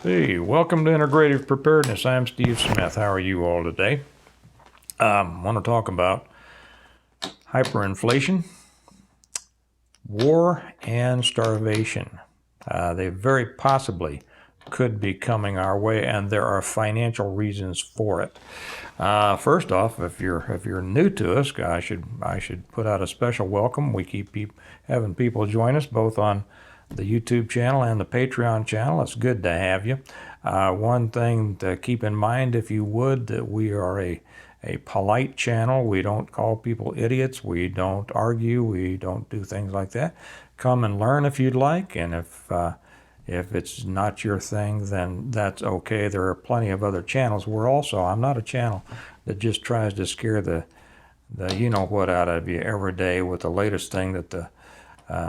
Hey, welcome to Integrative Preparedness. I'm Steve Smith. How are you all today? I want to talk about hyperinflation, war, and starvation. They very possibly could be coming our way, and there are financial reasons for it. First off, if you're new to us, I should put out a special welcome. We keep having people join us both on the YouTube channel and the Patreon channel. It's good to have you. One thing to keep in mind, if you would, that we are a polite channel. We don't call people idiots. We don't argue. We don't do things like that. Come and learn if you'd like, and if it's not your thing, then that's okay. There are plenty of other channels. I'm not a channel that just tries to scare the you-know-what out of you every day with the latest thing that the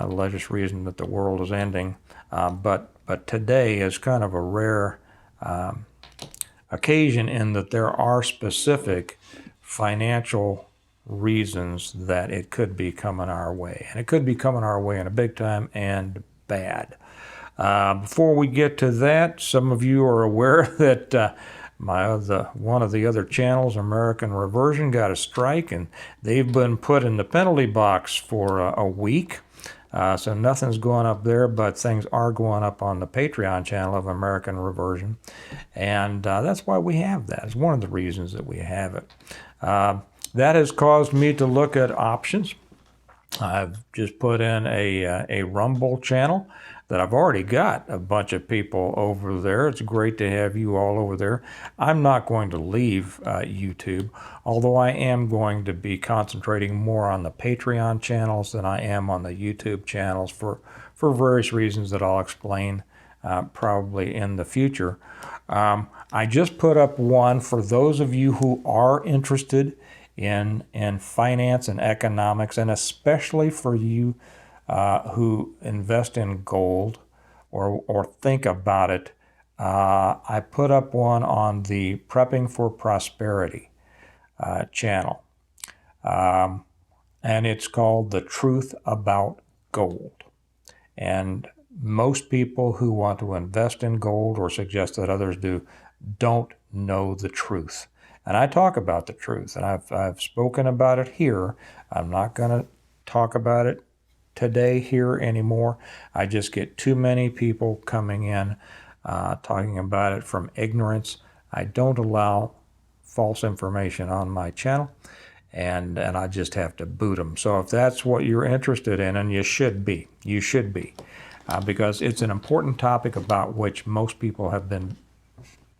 latest reason that the world is ending. But today is kind of a rare occasion in that there are specific financial reasons that it could be coming our way. And it could be coming our way in a big time and bad. Before we get to that, some of you are aware that one of the other channels, American Reversion, got a strike, and they've been put in the penalty box for a week. So nothing's going up there, but things are going up on the Patreon channel of American Reversion. And that's why we have that. It's one of the reasons that we have it. That has caused me to look at options. I've just put in a Rumble channel that I've already got a bunch of people over there. It's great to have you all over there. I'm not going to leave YouTube, although I am going to be concentrating more on the Patreon channels than I am on the YouTube channels for various reasons that I'll explain probably in the future. I just put up one for those of you who are interested in finance and economics, and especially for you who invest in gold or think about it. I put up one on the Prepping for Prosperity channel, and it's called The Truth About Gold. And most people who want to invest in gold or suggest that others do don't know the truth. And I talk about the truth, and I've spoken about it here. I'm not going to talk about it today here anymore. I just get too many people coming in talking about it from ignorance. I don't allow false information on my channel, and I just have to boot them. So if that's what you're interested in, and you should be, because it's an important topic about which most people have been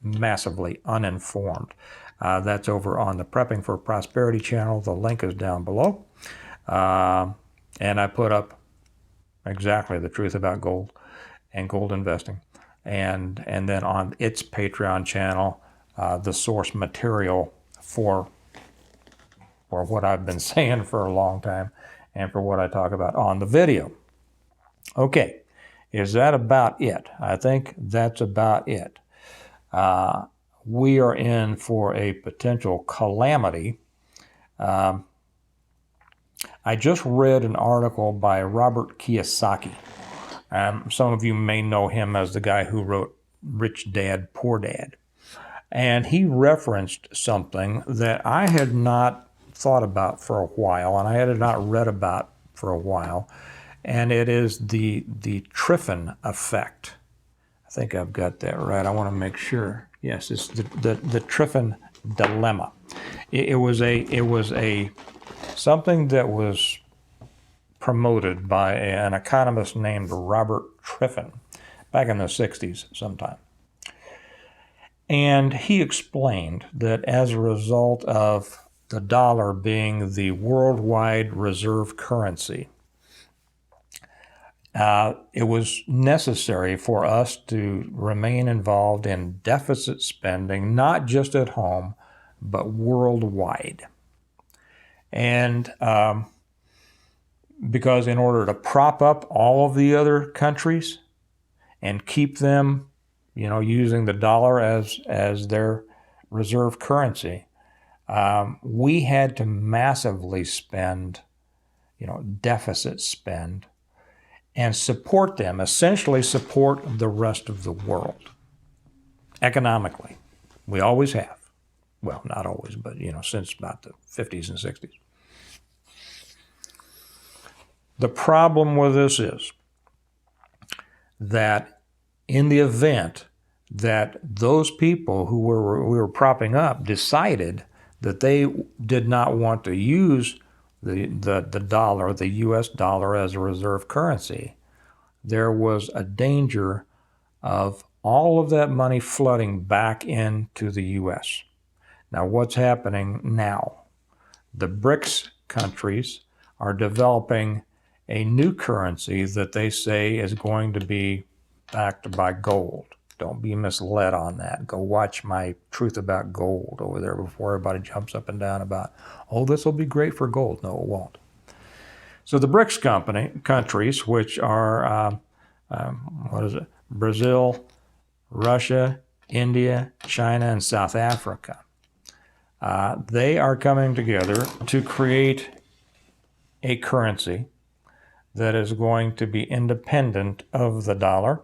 massively uninformed. That's over on the Prepping for Prosperity channel. The link is down below. And I put up exactly the truth about gold and gold investing. And then on its Patreon channel, the source material for what I've been saying for a long time and for what I talk about on the video. Okay, is that about it? I think that's about it. We are in for a potential calamity. I just read an article by Robert Kiyosaki. Some of you may know him as the guy who wrote Rich Dad, Poor Dad. And he referenced something that I had not thought about for a while, and I had not read about for a while, and it is the Triffin effect. I think I've got that right. I want to make sure. Yes, it's the Triffin Dilemma. It was something that was promoted by an economist named Robert Triffin back in the 60s sometime. And he explained that as a result of the dollar being the worldwide reserve currency, it was necessary for us to remain involved in deficit spending, not just at home, but worldwide. And because in order to prop up all of the other countries and keep them, using the dollar as their reserve currency, we had to massively spend, deficit spend, and support them, essentially support the rest of the world. economically. We always have. Well, not always, but since about the 50s and 60s. The problem with this is that in the event that those people who we were propping up decided that they did not want to use the dollar, the U.S. dollar, as a reserve currency, there was a danger of all of that money flooding back into the U.S. Now, what's happening now? The BRICS countries are developing a new currency that they say is going to be backed by gold. Don't be misled on that. Go watch my Truth About Gold over there before everybody jumps up and down about, oh, this will be great for gold. No, it won't. So the BRICS countries, which are, Brazil, Russia, India, China, and South Africa, they are coming together to create a currency that is going to be independent of the dollar.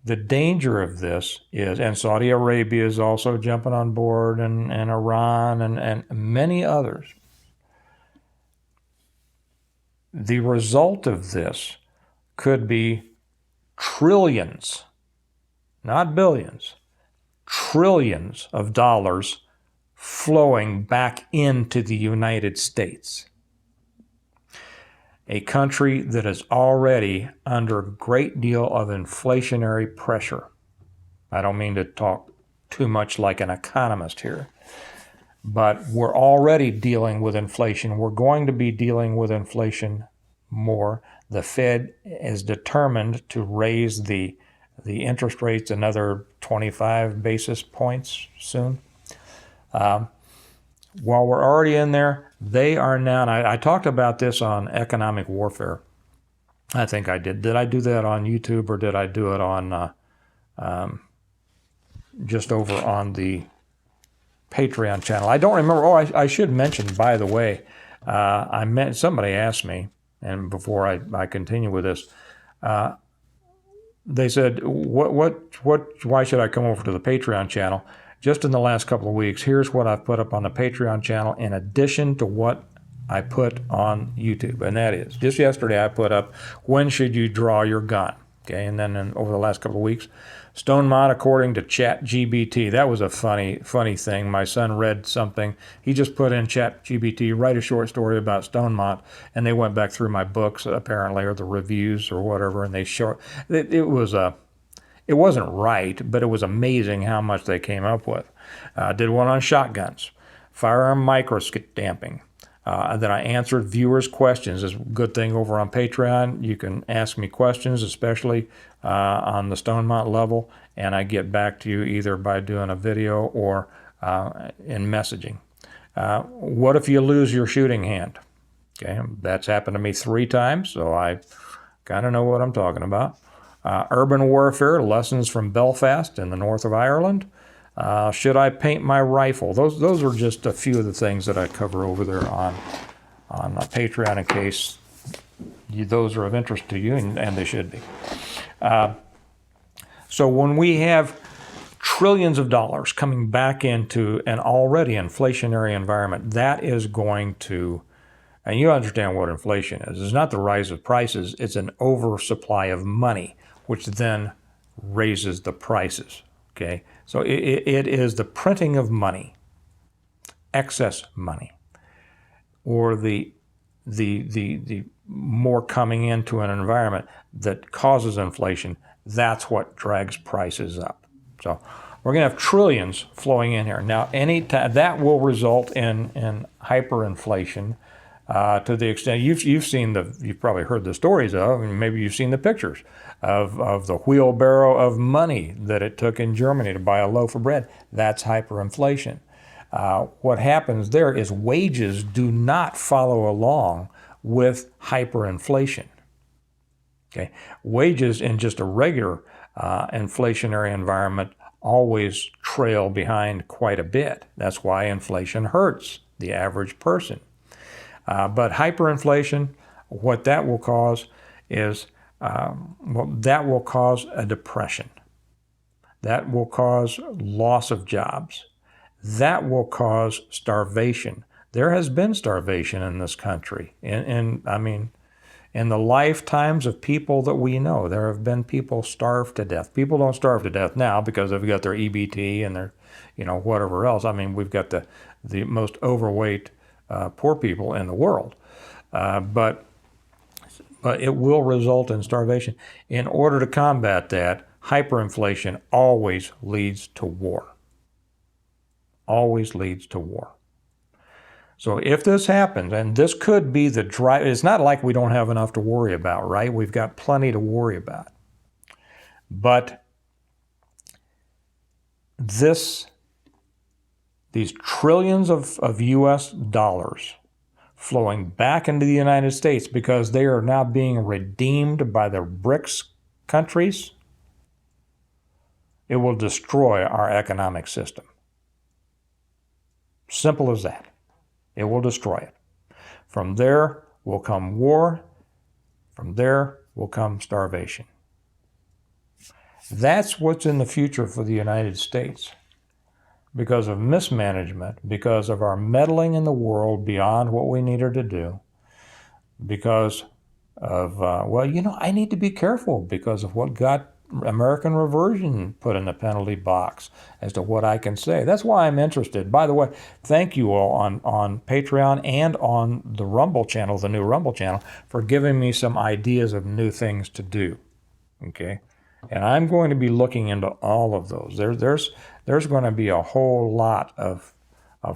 The danger of this is, and Saudi Arabia is also jumping on board, and Iran, and many others. The result of this could be trillions, not billions, trillions of dollars flowing back into the United States, a country that is already under a great deal of inflationary pressure. I don't mean to talk too much like an economist here, but we're already dealing with inflation. We're going to be dealing with inflation more. The Fed is determined to raise the interest rates another 25 basis points soon. While we're already in there, they are now, and I talked about this on economic warfare. I think I did. Did I do that on YouTube, or did I do it on just over on the Patreon channel? I don't remember. Oh, I should mention, by the way, somebody asked me, and before I continue with this, they said, why should I come over to the Patreon channel? Just in the last couple of weeks, here's what I've put up on the Patreon channel in addition to what I put on YouTube. And that is, just yesterday I put up, when should you draw your gun? Okay, and then over the last couple of weeks, Stone Mod according to ChatGPT. That was a funny thing. My son read something. He just put in ChatGPT, write a short story about Stone Mod, and they went back through my books, apparently, or the reviews or whatever, and it wasn't right, but it was amazing how much they came up with. Did one on shotguns, firearm micro-damping. Then I answered viewers' questions. It's a good thing over on Patreon. You can ask me questions, especially on the Stonemont level, and I get back to you either by doing a video or in messaging. What if you lose your shooting hand? Okay, that's happened to me 3 times, so I kind of know what I'm talking about. Urban warfare, lessons from Belfast in the north of Ireland. Should I paint my rifle? Those are just a few of the things that I cover over there on Patreon, in case those are of interest to you, and they should be. So when we have trillions of dollars coming back into an already inflationary environment, that is going to, and you understand what inflation is. It's not the rise of prices, it's an oversupply of money, which then raises the prices. Okay, so it is the printing of money, excess money, or the more coming into an environment that causes inflation. That's what drags prices up. So we're going to have trillions flowing in here. Now, that will result in hyperinflation. To the extent you've probably heard the stories of, and maybe you've seen the pictures of the wheelbarrow of money that it took in Germany to buy a loaf of bread. That's hyperinflation. What happens there is wages do not follow along with hyperinflation. Okay, wages in just a regular inflationary environment always trail behind quite a bit. That's why inflation hurts the average person. But hyperinflation, what that will cause is, that will cause a depression. That will cause loss of jobs. That will cause starvation. There has been starvation in this country. In the lifetimes of people that we know, there have been people starved to death. People don't starve to death now because they've got their EBT and their, whatever else. I mean, we've got the most overweight poor people in the world. But it will result in starvation. In order to combat that, hyperinflation always leads to war. Always leads to war. So if this happens, and this could be the drive, it's not like we don't have enough to worry about, right? We've got plenty to worry about. But these trillions of US dollars flowing back into the United States because they are now being redeemed by the BRICS countries, it will destroy our economic system. Simple as that. It will destroy it. From there will come war. From there will come starvation. That's what's in the future for the United States. Because of mismanagement, because of our meddling in the world beyond what we needed to do, because of, I need to be careful because of what got American Reversion put in the penalty box as to what I can say. That's why I'm interested. By the way, thank you all on Patreon and on the Rumble channel, the new Rumble channel, for giving me some ideas of new things to do. Okay? And I'm going to be looking into all of those. There's going to be a whole lot of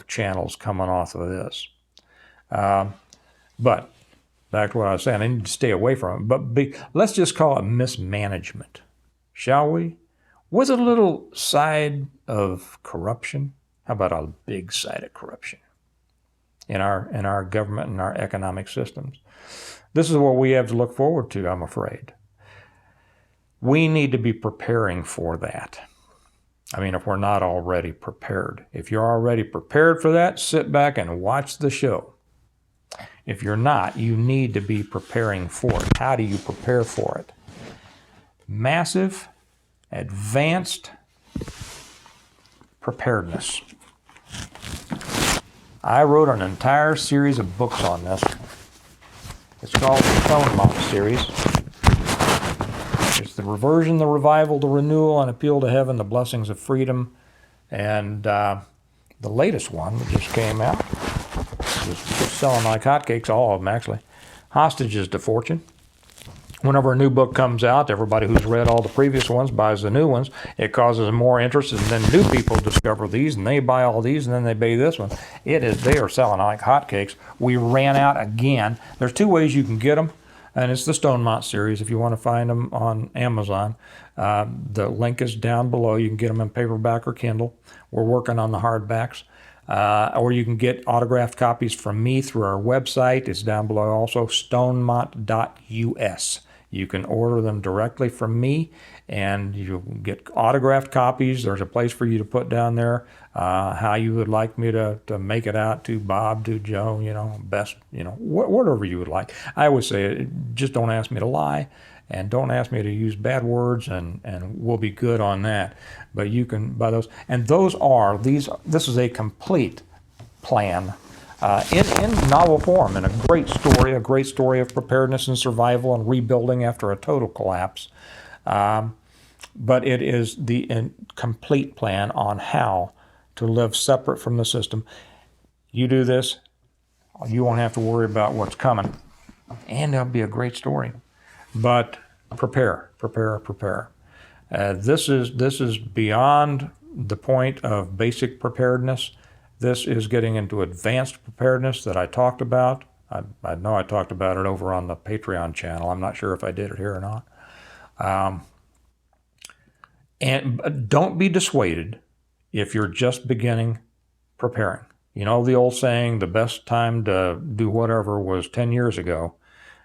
channels coming off of this. But back to what I was saying, I need to stay away from it. But let's just call it mismanagement, shall we? With a little side of corruption. How about a big side of corruption in our government and our economic systems? This is what we have to look forward to, I'm afraid. We need to be preparing for that. I mean, if we're not already prepared. If you're already prepared for that, sit back and watch the show. If you're not, you need to be preparing for it. How do you prepare for it? Massive, advanced preparedness. I wrote an entire series of books on this. It's called the Stone Mountain series. It's the reversion, the revival, the renewal, and appeal to heaven, the blessings of freedom. And the latest one that just came out is selling like hotcakes, all of them actually. Hostages to Fortune. Whenever a new book comes out, everybody who's read all the previous ones buys the new ones. It causes more interest, and then new people discover these, and they buy all these, and then they buy this one. They are selling like hotcakes. We ran out again. There's two ways you can get them. And it's the Stonemont series. If you want to find them on Amazon, the link is down below. You can get them in paperback or Kindle. We're working on the hardbacks. Or you can get autographed copies from me through our website. It's down below also, stonemont.us. You can order them directly from me, and you get autographed copies. There's a place for you to put down there how you would like me to make it out to Bob, to Joe, best, whatever you would like. I always say, just don't ask me to lie, and don't ask me to use bad words, and we'll be good on that. But you can buy those. And this is a complete plan in novel form, and a great story of preparedness and survival and rebuilding after a total collapse. But it is the complete plan on how to live separate from the system. You do this, you won't have to worry about what's coming. And it'll be a great story. But prepare. This is beyond the point of basic preparedness. This is getting into advanced preparedness that I talked about. I know I talked about it over on the Patreon channel. I'm not sure if I did it here or not. And don't be dissuaded if you're just beginning preparing. You know the old saying, the best time to do whatever was 10 years ago,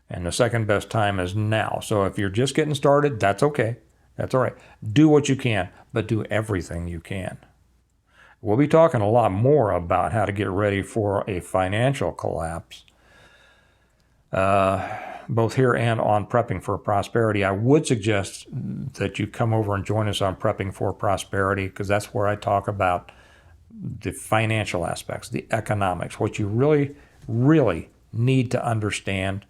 and the second best time is now. So if you're just getting started, that's okay. That's all right. Do what you can, but do everything you can. We'll be talking a lot more about how to get ready for a financial collapse both here and on Prepping for Prosperity. I would suggest that you come over and join us on Prepping for Prosperity, because that's where I talk about the financial aspects, the economics, what you really, really need to understand,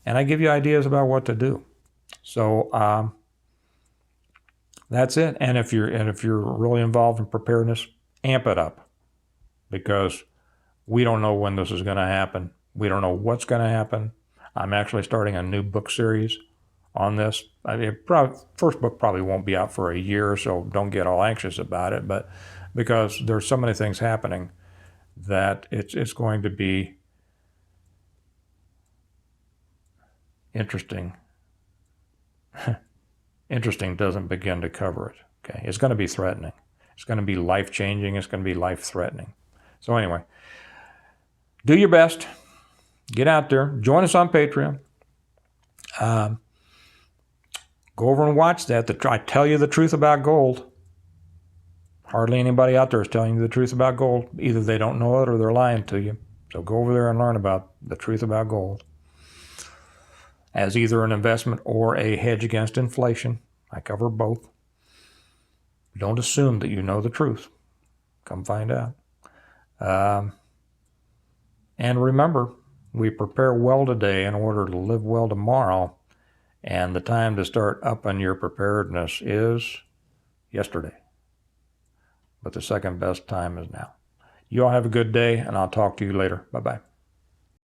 and I give you ideas about what to do. So that's it. And if you're really involved in preparedness, amp it up, because we don't know when this is going to happen. We don't know what's going to happen. I'm actually starting a new book series on this. First book probably won't be out for a year, so don't get all anxious about it. But because there's so many things happening that it's going to be interesting. Interesting doesn't begin to cover it. Okay, it's going to be threatening. It's going to be life-changing. It's going to be life-threatening. So anyway, do your best. Get out there. Join us on Patreon. Go over and watch that. I tell you the truth about gold. Hardly anybody out there is telling you the truth about gold. Either they don't know it or they're lying to you. So go over there and learn about the truth about gold as either an investment or a hedge against inflation. I cover both. Don't assume that you know the truth. Come find out. And remember, we prepare well today in order to live well tomorrow, and the time to start upping your preparedness is yesterday. But the second best time is now. You all have a good day, and I'll talk to you later. Bye-bye.